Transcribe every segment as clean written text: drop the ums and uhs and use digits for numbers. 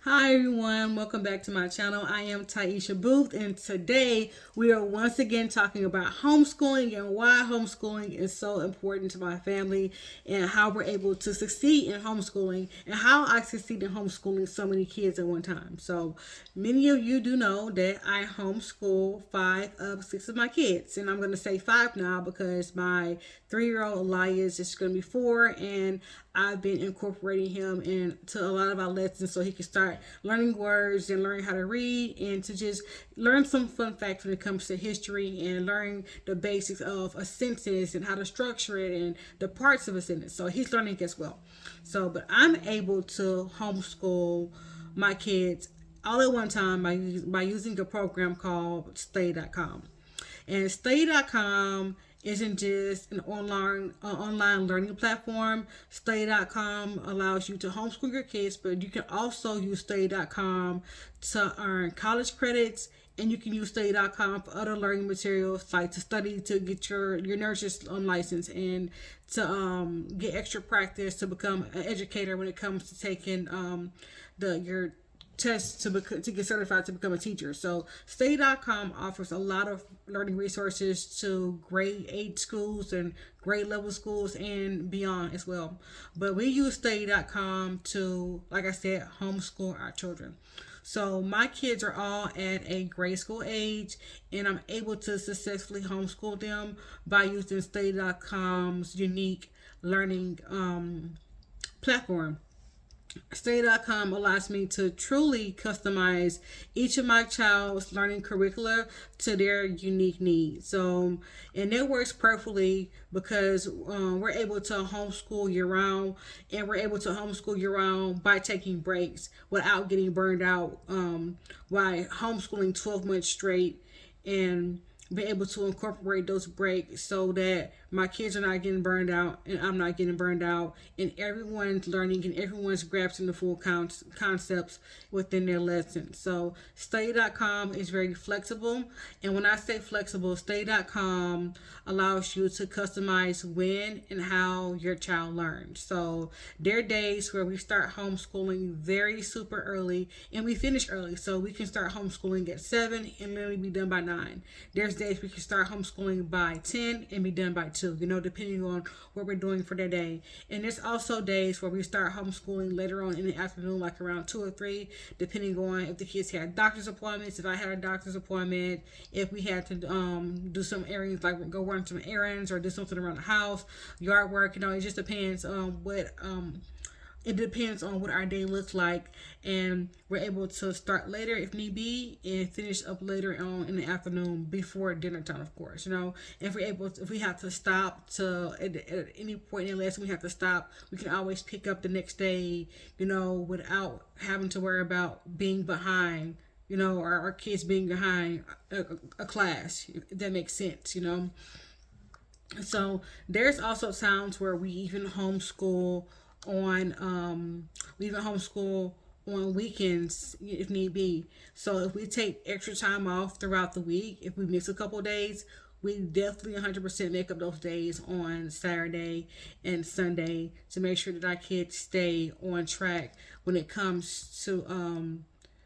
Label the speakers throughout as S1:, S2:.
S1: Hi everyone, welcome back to my channel. I am Taisha Booth, and today we are once again talking about homeschooling and why homeschooling is so important to my family and how we're able to succeed in homeschooling and how I succeed in homeschooling so many kids at one time. So many of you do know that I homeschool five of six of my kids, and I'm going to say five now because my 3-year-old Elias is going to be four, and I've been incorporating him into a lot of our lessons so he can start learning words and learning how to read and to just learn some fun facts when it comes to history and learn the basics of a sentence and how to structure it and the parts of a sentence. So he's learning as well. So, but I'm able to homeschool my kids all at one time by using a program called Stay.com. And Study.com isn't just an online learning platform. Study.com allows you to homeschool your kids, but you can also use Study.com to earn college credits, and you can use Study.com for other learning materials, like to study to get your nurse's license and to get extra practice to become an educator when it comes to taking your tests to get certified to become a teacher. So Study.com offers a lot of learning resources to grade 8 schools and grade level schools and beyond as well. But we use Study.com to, like I said, homeschool our children. So my kids are all at a grade school age, and I'm able to successfully homeschool them by using Study.com's unique learning platform. Study.com allows me to truly customize each of my child's learning curricula to their unique needs. So, and that works perfectly because we're able to homeschool year round, and we're able to homeschool year round by taking breaks without getting burned out by homeschooling 12 months straight and be able to incorporate those breaks so that my kids are not getting burned out and I'm not getting burned out, and everyone's learning and everyone's grasping the full concepts within their lesson. So Study.com is very flexible, and when I say flexible, Study.com allows you to customize when and how your child learns. So there are days where we start homeschooling very super early and we finish early, so we can start homeschooling at 7 and literally be done by 9. There's days we can start homeschooling by 10 and be done by 2, depending on what we're doing for the day. And there's also days where we start homeschooling later on in the afternoon, like around 2 or 3, depending on if the kids had doctor's appointments, if I had a doctor's appointment, if we had to do some errands, like go run some errands or do something around the house, yard work. It just depends on what our day looks like, and we're able to start later if need be and finish up later on in the afternoon before dinner time, of course. If we have to stop at any point in the lesson, we have to stop, we can always pick up the next day, without having to worry about being behind, our kids being behind a class, if that makes sense. So there's also times where on we even homeschool on weekends if need be. So if we take extra time off throughout the week, if we miss a couple of days, we definitely 100% make up those days on Saturday and Sunday to make sure that our kids stay on track when it comes to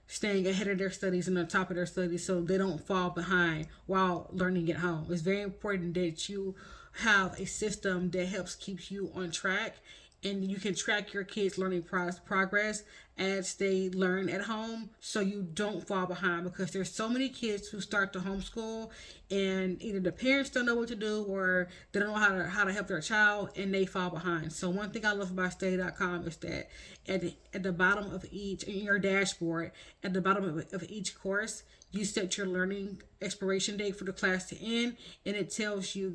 S1: staying ahead of their studies and on top of their studies, so they don't fall behind while learning at home. It's very important that you have a system that helps keep you on track, and you can track your kids' learning progress as they learn at home, so you don't fall behind, because there's so many kids who start to homeschool and either the parents don't know what to do or they don't know how to help their child, and they fall behind. So one thing I love about Study.com is that at the bottom of each, in your dashboard, at the bottom of each course, you set your learning expiration date for the class to end, and it tells you,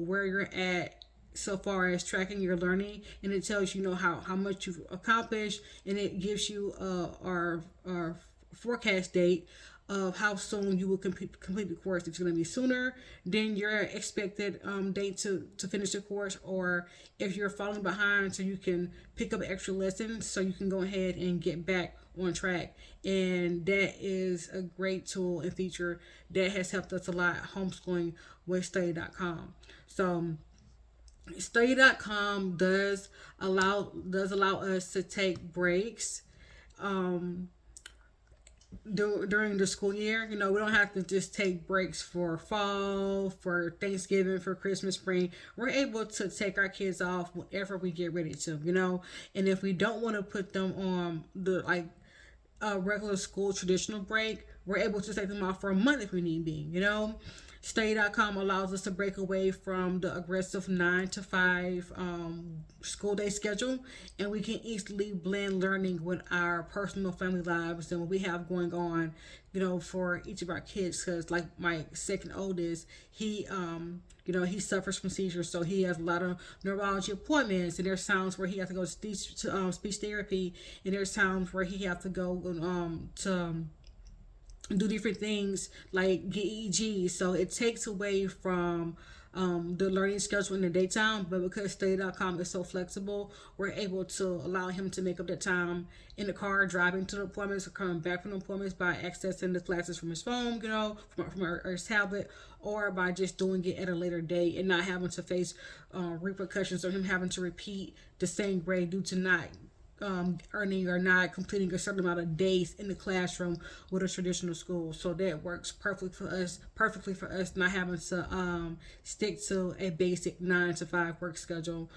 S1: where you're at so far as tracking your learning, and it tells you, how much you've accomplished, and it gives you our forecast date of how soon you will complete the course. If it's going to be sooner than your expected date to finish the course, or if you're falling behind, so you can pick up extra lessons so you can go ahead and get back on track. And that is a great tool and feature that has helped us a lot homeschooling with Study.com. So Study.com does allow us to take breaks during the school year. You know, we don't have to just take breaks for fall, for Thanksgiving, for Christmas, spring. We're able to take our kids off whenever we get ready to, you know. And if we don't want to put them on the like a regular school traditional break, we're able to take them off for a month if we need be, you know. Study.com allows us to break away from the aggressive 9 to 5 school day schedule, and we can easily blend learning with our personal family lives and what we have going on, you know, for each of our kids. Because, like my second oldest, you know, he suffers from seizures, so he has a lot of neurology appointments, and there's times where he has to go speech therapy, and there's times where he has to go to do different things like get EEG. So it takes away from the learning schedule in the daytime, but because study.com is so flexible, we're able to allow him to make up that time in the car, driving to the appointments or coming back from the appointments by accessing the classes from his phone, you know, from his tablet, or by just doing it at a later date and not having to face repercussions or him having to repeat the same grade due to not earning or not completing a certain amount of days in the classroom with a traditional school. So that works perfectly for us not having to stick to a basic 9 to 5 work schedule.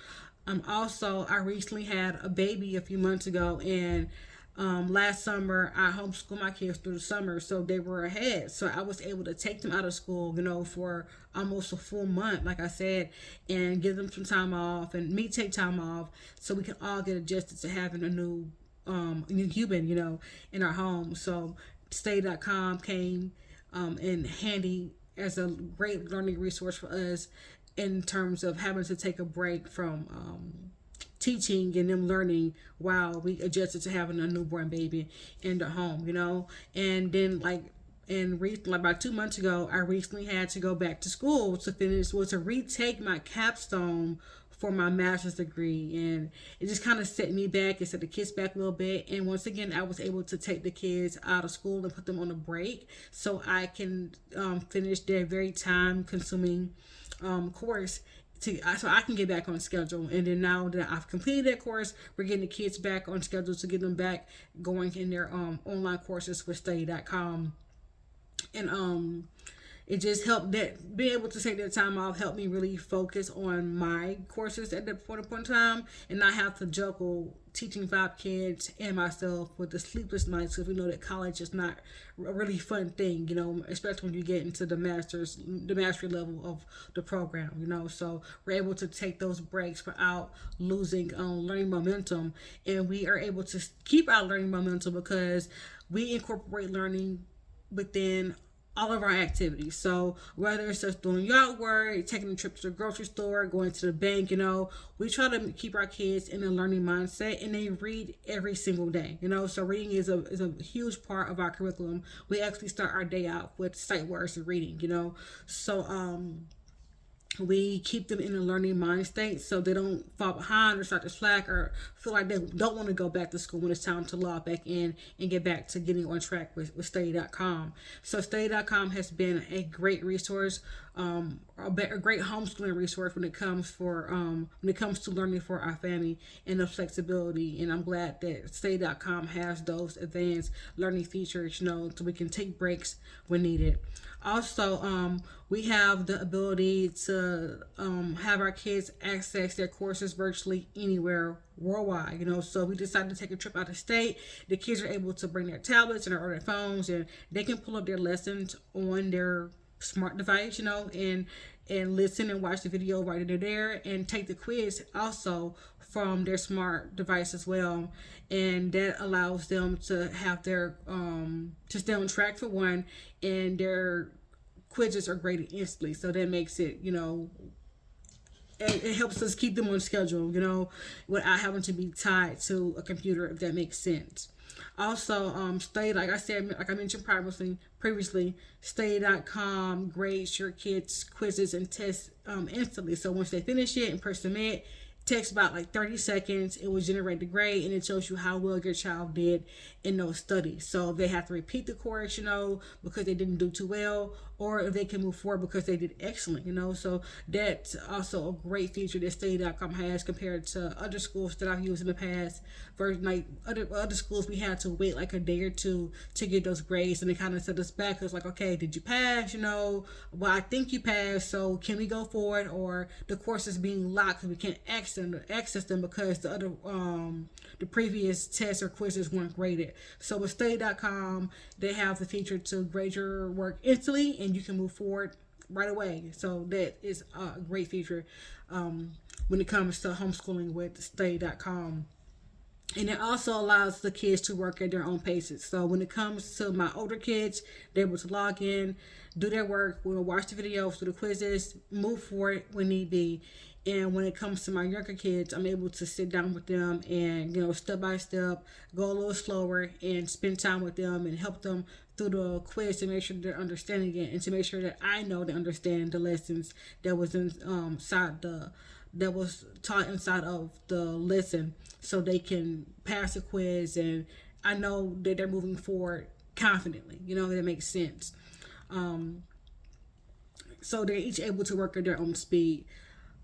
S1: Also, I recently had a baby a few months ago, and last summer I homeschooled my kids through the summer, so they were ahead. So I was able to take them out of school, you know, for almost a full month, like I said, and give them some time off, and me take time off, so we can all get adjusted to having a new human, you know, in our home. So stay.com came in handy as a great learning resource for us in terms of having to take a break from teaching and them learning while we adjusted to having a newborn baby in the home, you know. And then like about 2 months ago, I recently had to go back to school to finish, was to retake my capstone for my master's degree, and it just kind of set me back. It set the kids back a little bit, and once again I was able to take the kids out of school and put them on a break so I can finish their very time consuming course so I can get back on schedule. And then now that I've completed that course, we're getting the kids back on schedule to get them back going in their online courses with study.com. And it just helped that being able to take that time off helped me really focus on my courses at that point in time and not have to juggle teaching 5 kids and myself with the sleepless nights, because we know that college is not a really fun thing, you know, especially when you get into the mastery level of the program, you know. So we're able to take those breaks without losing learning momentum, and we are able to keep our learning momentum because we incorporate learning within all of our activities. So whether it's just doing yard work, taking a trip to the grocery store, going to the bank, you know, we try to keep our kids in a learning mindset, and they read every single day, you know. So reading is a huge part of our curriculum. We actually start our day out with sight words and reading, you know. So we keep them in a learning mind state so they don't fall behind or start to slack or feel like they don't want to go back to school when it's time to log back in and get back to getting on track with study.com. So study.com has been a great resource, a great homeschooling resource when it comes to learning for our family and the flexibility. And I'm glad that study.com has those advanced learning features, you know, so we can take breaks when needed. Also, we have the ability to have our kids access their courses virtually anywhere worldwide, you know. So we decided to take a trip out of state. The kids are able to bring their tablets and their phones, and they can pull up their lessons on their smart device, you know, and listen and watch the video right they're there, and take the quiz also from their smart device as well. And that allows them to have their to stay on track for one, and their quizzes are graded instantly, so that makes it, you know, it helps us keep them on schedule, you know, without having to be tied to a computer, if that makes sense. Also, study, like I said, like I mentioned previously, study.com grades your kids' quizzes and tests instantly. So once they finish it and press submit, takes about like 30 seconds. It will generate the grade, and it shows you how well your child did in those studies. So they have to repeat the course, you know, because they didn't do too well, or if they can move forward because they did excellent, So that's also a great feature that study.com has compared to other schools that I've used in the past. For like other schools, we had to wait like a day or two to get those grades, and they kind of set us back. It's like, okay, did you pass? Well, I think you passed, so can we go forward? Or the course is being locked, and we can't access them because the previous tests or quizzes weren't graded. So with study.com, they have the feature to grade your work instantly, and you can move forward right away. So that is a great feature when it comes to homeschooling with study.com. And it also allows the kids to work at their own paces. So when it comes to my older kids, they're able to log in, do their work, we'll watch the videos, do the quizzes, move forward when need be. And when it comes to my younger kids, I'm able to sit down with them and, step by step, go a little slower and spend time with them and help them through the quiz to make sure they're understanding it, and to make sure that I know they understand the lessons that was that was taught inside of the lesson, so they can pass the quiz, and I know that they're moving forward confidently. That makes sense. So they're each able to work at their own speed.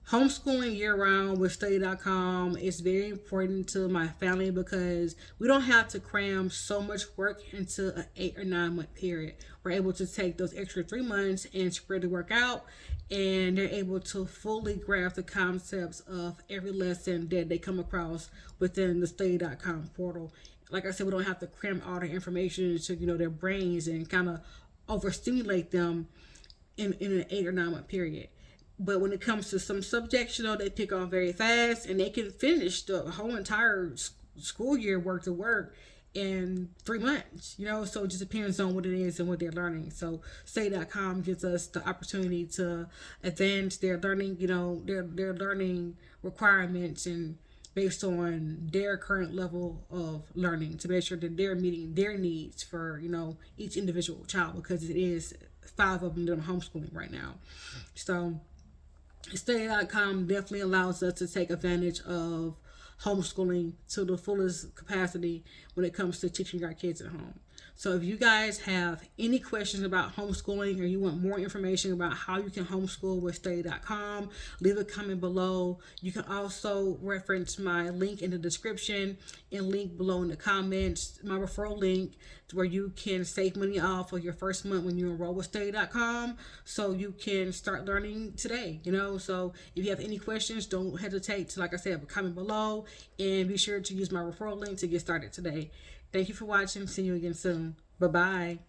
S1: Homeschooling year-round with study.com is very important to my family because we don't have to cram so much work into an 8 or 9 month period. We're able to take those extra 3 months and spread the work out, and they're able to fully grasp the concepts of every lesson that they come across within the study.com portal. Like I said, we don't have to cram all the information into their brains and kind of overstimulate them in an 8 or 9 month period. But when it comes to some subjects, they pick on very fast, and they can finish the whole entire school year worth of work in 3 months, so it just depends on what it is and what they're learning. So study.com gives us the opportunity to advance their learning, their learning requirements, and based on their current level of learning, to make sure that they're meeting their needs for, each individual child, because it is 5 of them that I'm homeschooling right now. So study.com definitely allows us to take advantage of homeschooling to the fullest capacity when it comes to teaching our kids at home. So if you guys have any questions about homeschooling, or you want more information about how you can homeschool with study.com, leave a comment below. You can also reference my link in the description and link below in the comments, my referral link, where you can save money off of your first month when you enroll with study.com, so you can start learning today. So if you have any questions, don't hesitate to, like I said, comment below, and be sure to use my referral link to get started today. Thank you for watching. See you again soon. Bye-bye.